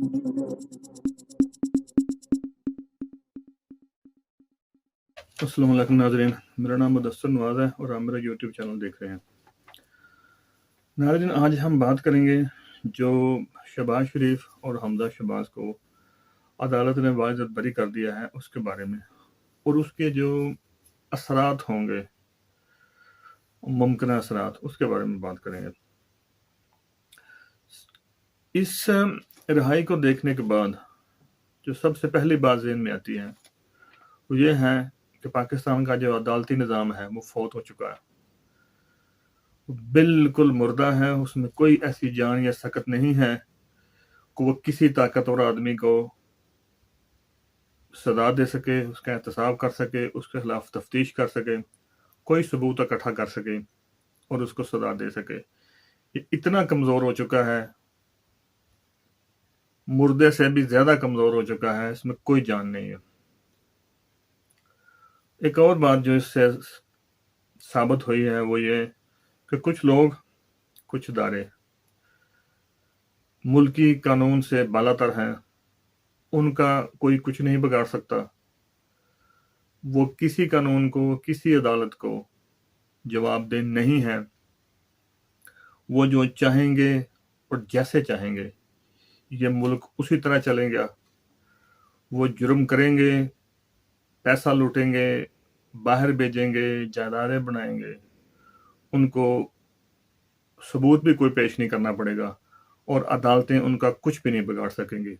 अस्सलाम वालेकुम नाज़रीन, मेरा नाम मुदस्सिर नवाज़ है और आप मेरा यूट्यूब चैनल देख रहे हैं। नाज़रीन, आज हम बात करेंगे जो शहबाज शरीफ और हमजा शहबाज को अदालत ने बाइज़्ज़त बरी कर दिया है उसके बारे में, और उसके जो असरात होंगे, मुमकिन असरात, उसके बारे में बात करेंगे। इस रिहाई को देखने के बाद जो सबसे पहली बात ज़हन में आती है वो ये है कि पाकिस्तान का जो अदालती निज़ाम है वो फौत हो चुका है, बिल्कुल मुर्दा है। उसमें कोई ऐसी जान या सकत नहीं है कि वो किसी ताकतवर आदमी को सजा दे सके, उसका एहतसाब कर सके, उसके खिलाफ तफ्तीश कर सके, कोई सबूत इकट्ठा कर सके और उसको सजा दे सके। ये इतना कमज़ोर हो चुका है, मुर्दे से भी ज़्यादा कमज़ोर हो चुका है, इसमें कोई जान नहीं है। एक और बात जो इससे साबित हुई है वो ये कि कुछ लोग, कुछ इदारे मुल्की कानून से बालातर हैं, उनका कोई कुछ नहीं बिगाड़ सकता। वो किसी कानून को, किसी अदालत को जवाबदेह नहीं है। वो जो चाहेंगे और जैसे चाहेंगे ये मुल्क उसी तरह चलेगा। वो जुर्म करेंगे, पैसा लूटेंगे, बाहर भेजेंगे, जायदादें बनाएंगे, उनको सबूत भी कोई पेश नहीं करना पड़ेगा और अदालतें उनका कुछ भी नहीं बिगाड़ सकेंगी।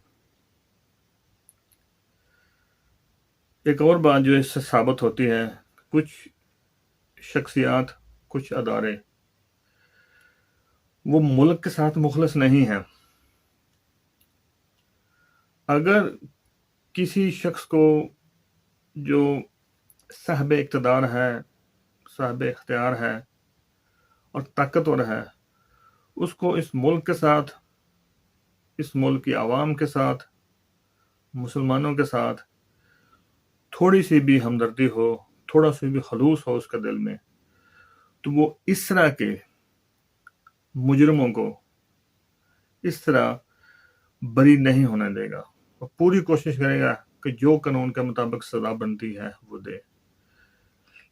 एक और बात जो इससे साबित होती है, कुछ शख्सियात, कुछ अदारे वो मुल्क के साथ मुखलिस नहीं है। अगर किसी शख्स को जो साहब इक़्तिदार है, साहब इख्तियार है और ताकतवर है, उसको इस मुल्क के साथ, इस मुल्क की आवाम के साथ, मुसलमानों के साथ थोड़ी सी भी हमदर्दी हो, थोड़ा सी भी खलूस हो उसके दिल में, तो वो इस तरह के मुजरिमों को इस तरह बरी नहीं होने देगा। वो पूरी कोशिश करेगा कि जो कानून के मुताबिक सजा बनती है वो दे।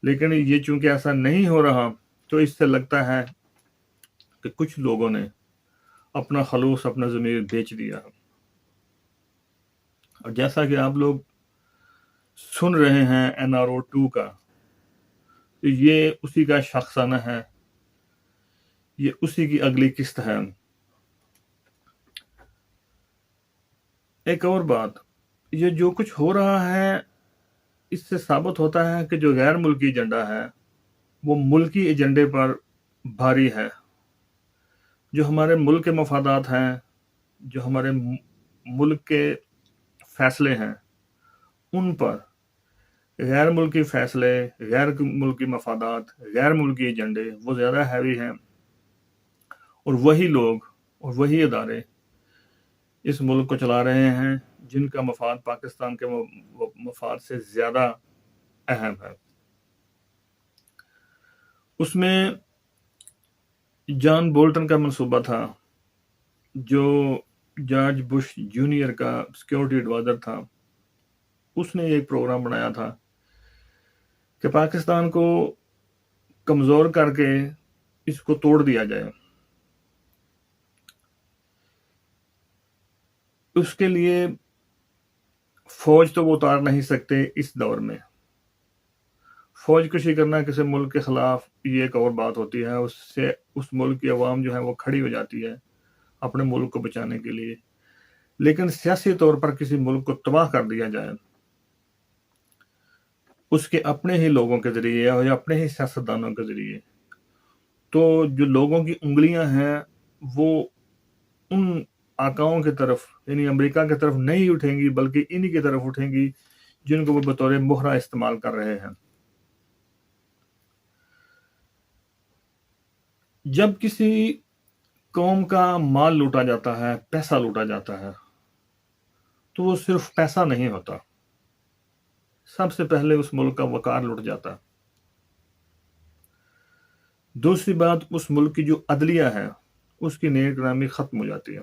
लेकिन ये चूंकि ऐसा नहीं हो रहा, तो इससे लगता है कि कुछ लोगों ने अपना खलूस, अपना ज़मीर बेच दिया। और जैसा कि आप लोग सुन रहे हैं NRO 2 का, तो ये उसी का शख्साना है, ये उसी की अगली किस्त है। एक और बात, ये जो कुछ हो रहा है इससे साबित होता है कि जो गैर मुल्की एजेंडा है वो मुल्की एजेंडे पर भारी है। जो हमारे मुल्क के मफादात हैं, जो हमारे मुल्क के फैसले हैं, उन पर गैर मुल्की फैसले, गैर मुल्की मफादात, गैर मुल्की एजेंडे वो ज़्यादा हैवी हैं। और वही लोग और वही इदारे इस मुल्क को चला रहे हैं जिनका मफाद पाकिस्तान के मफाद से ज़्यादा अहम है। उसमें जॉन बोल्टन का मंसूबा था, जो जॉर्ज बुश जूनियर का सिक्योरिटी एडवाइज़र था। उसने एक प्रोग्राम बनाया था कि पाकिस्तान को कमज़ोर करके इसको तोड़ दिया जाए। उसके लिए फौज तो वो उतार नहीं सकते इस दौर में। फौज कशी करना किसी मुल्क के खिलाफ ये एक और बात होती है, उससे उस मुल्क की आवाम जो है वो खड़ी हो जाती है अपने मुल्क को बचाने के लिए। लेकिन सियासी तौर पर किसी मुल्क को तबाह कर दिया जाए उसके अपने ही लोगों के जरिए या अपने ही सियासतदानों के जरिए, तो जो लोगों की उंगलियां हैं वो उन आकाओं की तरफ, यानी अमेरिका की तरफ नहीं उठेंगी, बल्कि इन्हीं की तरफ उठेंगी जिनको वो बतौर मोहरा इस्तेमाल कर रहे हैं। जब किसी कौम का माल लूटा जाता है, पैसा लूटा जाता है, तो वो सिर्फ पैसा नहीं होता, सबसे पहले उस मुल्क का वकार लुट जाता है। दूसरी बात, उस मुल्क की जो अदलिया है उसकी नेक नामी खत्म हो जाती है।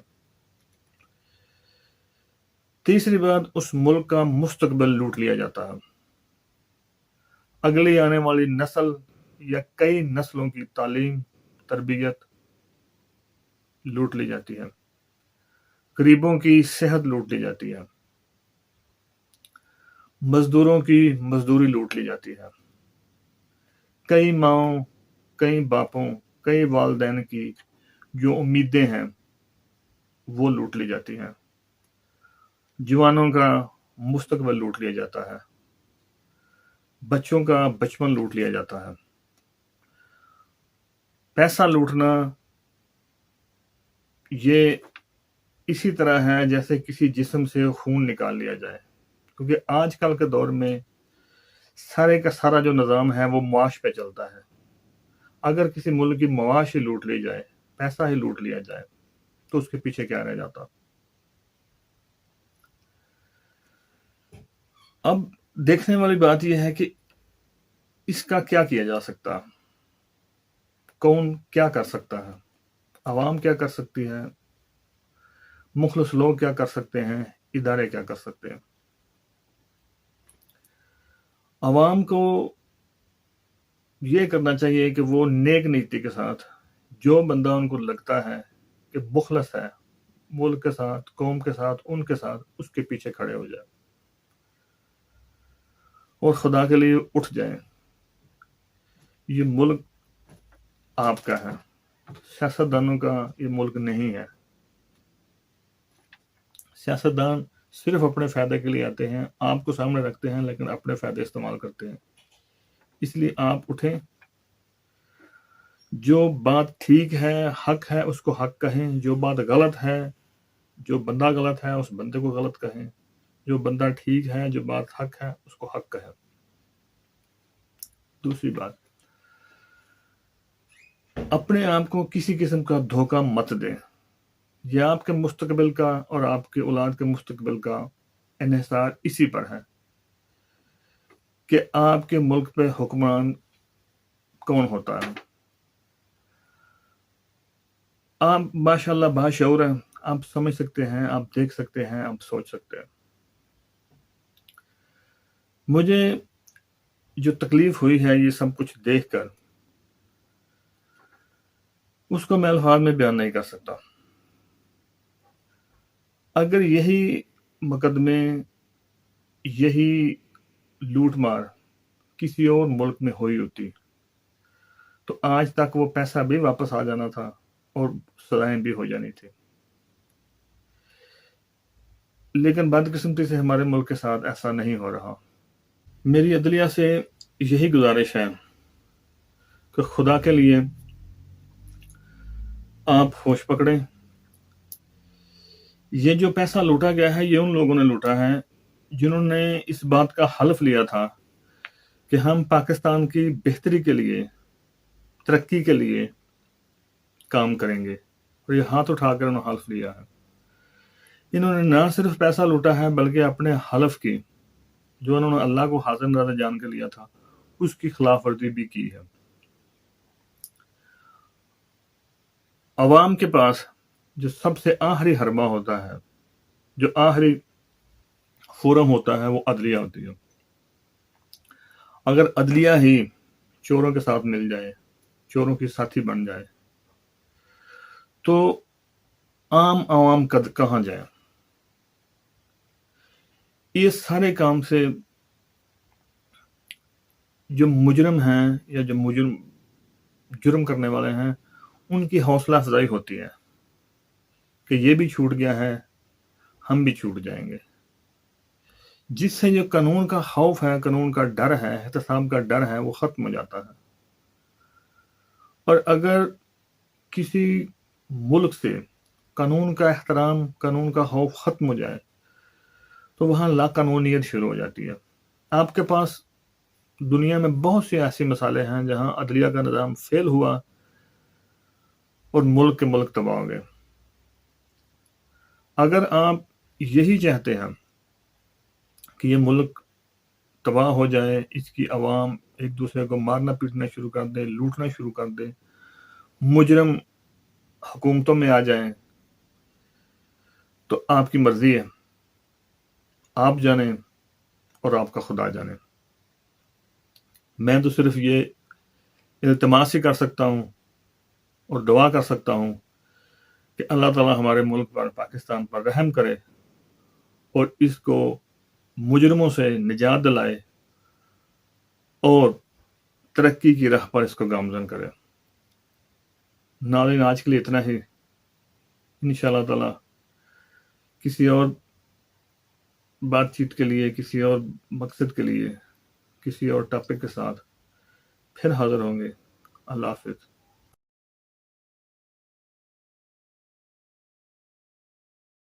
तीसरी बात, उस मुल्क का मुस्तकबिल लूट लिया जाता है। अगली आने वाली नस्ल या कई नस्लों की तालीम, तरबियत लूट ली जाती है। गरीबों की सेहत लूट ली जाती है। मजदूरों की मजदूरी लूट ली जाती है। कई माँओं, कई बापों, कई वालिदैन की जो उम्मीदें हैं वो लूट ली जाती हैं। जवानों का मुस्तकबिल लूट लिया जाता है। बच्चों का बचपन लूट लिया जाता है। पैसा लूटना ये इसी तरह है जैसे किसी जिस्म से खून निकाल लिया जाए, क्योंकि आजकल के दौर में सारे का सारा जो निज़ाम है वो मुआश पे चलता है। अगर किसी मुल्क की मुआश ही लूट ली जाए, पैसा ही लूट लिया जाए, तो उसके पीछे क्या रह जाता। अब देखने वाली बात यह है कि इसका क्या किया जा सकता, कौन क्या कर सकता है, आवाम क्या कर सकती है, मुखलिस लोग क्या कर सकते हैं, इदारे क्या कर सकते हैं। आवाम को ये करना चाहिए कि वो नेक नीति के साथ जो बंदा उनको लगता है कि मुखलिस है मुल्क के साथ, कौम के साथ, उनके साथ, उसके पीछे खड़े हो जाए और खुदा के लिए उठ जाए। ये मुल्क आपका है, सियासतदानों का ये मुल्क नहीं है। सियासतदान सिर्फ अपने फायदे के लिए आते हैं, आपको सामने रखते हैं, लेकिन अपने फायदे इस्तेमाल करते हैं। इसलिए आप उठें, जो बात ठीक है, हक है, उसको हक कहें। जो बात गलत है, जो बंदा गलत है, उस बंदे को गलत कहें। जो बंदा ठीक है, जो बात हक है, उसको हक कहें। दूसरी बात, अपने आप को किसी किस्म का धोखा मत दें। यह आपके मुस्तकबिल का और आपके औलाद के मुस्तकबिल का इन्हिसार इसी पर है कि आपके मुल्क पे हुक्मरान कौन होता है। आप माशाल्लाह बाशऊर हैं, आप समझ सकते हैं, आप देख सकते हैं, आप सोच सकते हैं। मुझे जो तकलीफ हुई है ये सब कुछ देखकर, उसको मैं अल्फाज में बयान नहीं कर सकता। अगर यही मुकदमे, यही लूटमार किसी और मुल्क में हुई होती तो आज तक वो पैसा भी वापस आ जाना था और सजाएं भी हो जानी थी। लेकिन बदकिस्मती से हमारे मुल्क के साथ ऐसा नहीं हो रहा। मेरी अदलिया से यही गुजारिश है कि खुदा के लिए आप होश पकड़ें। ये जो पैसा लूटा गया है ये उन लोगों ने लूटा है जिन्होंने इस बात का हल्फ लिया था कि हम पाकिस्तान की बेहतरी के लिए, तरक्की के लिए काम करेंगे, और ये हाथ उठाकर उन्होंने हल्फ लिया है। इन्होंने ना सिर्फ पैसा लूटा है बल्कि अपने हल्फ की, जो उन्होंने अल्लाह को हाजिर नाज़िर जान के लिया था, उसकी खिलाफ वर्जी भी की है। अवाम के पास जो सबसे आखिरी हरमा होता है, जो आखिरी फोरम होता है, वो अदलिया होती है। अगर अदलिया ही चोरों के साथ मिल जाए, चोरों की साथी बन जाए, तो आम आवाम कद कहाँ जाए। ये सारे काम से जो मुजरिम हैं या जो जुर्म करने वाले हैं, उनकी हौसला अफजाई होती है कि ये भी छूट गया है, हम भी छूट जाएंगे। जिससे जो कानून का खौफ है, कानून का डर है, एहतसाब का डर है, वो खत्म हो जाता है। और अगर किसी मुल्क से कानून का एहतराम, कानून का खौफ खत्म हो जाए, तो वहाँ लाकानूनियत शुरू हो जाती है। आपके पास दुनिया में बहुत से ऐसे मसाले हैं जहाँ अदलिया का निज़ाम फेल हुआ और मुल्क के मुल्क तबाह हो गए। अगर आप यही चाहते हैं कि ये मुल्क तबाह हो जाए, इसकी आवाम एक दूसरे को मारना पीटना शुरू कर दे, लूटना शुरू कर दे, मुजरिम हुकूमतों में आ जाएं, तो आपकी मर्जी है। آپ جانیں اور آپ کا خدا جانے. میں تو صرف یہ التماس ہی کر سکتا ہوں اور دعا کر سکتا ہوں کہ اللہ تعالیٰ ہمارے ملک پر پاکستان پر رحم کرے اور اس کو مجرموں سے نجات دلائے اور ترقی کی راہ پر اس کو گامزن کرے. ناظرین آج کے لیے اتنا ہی. انشاءاللہ تعالیٰ کسی اور بات چیت کے لیے، کسی اور مقصد کے لیے، کسی اور ٹاپک کے ساتھ پھر حاضر ہوں گے. اللہ حافظ.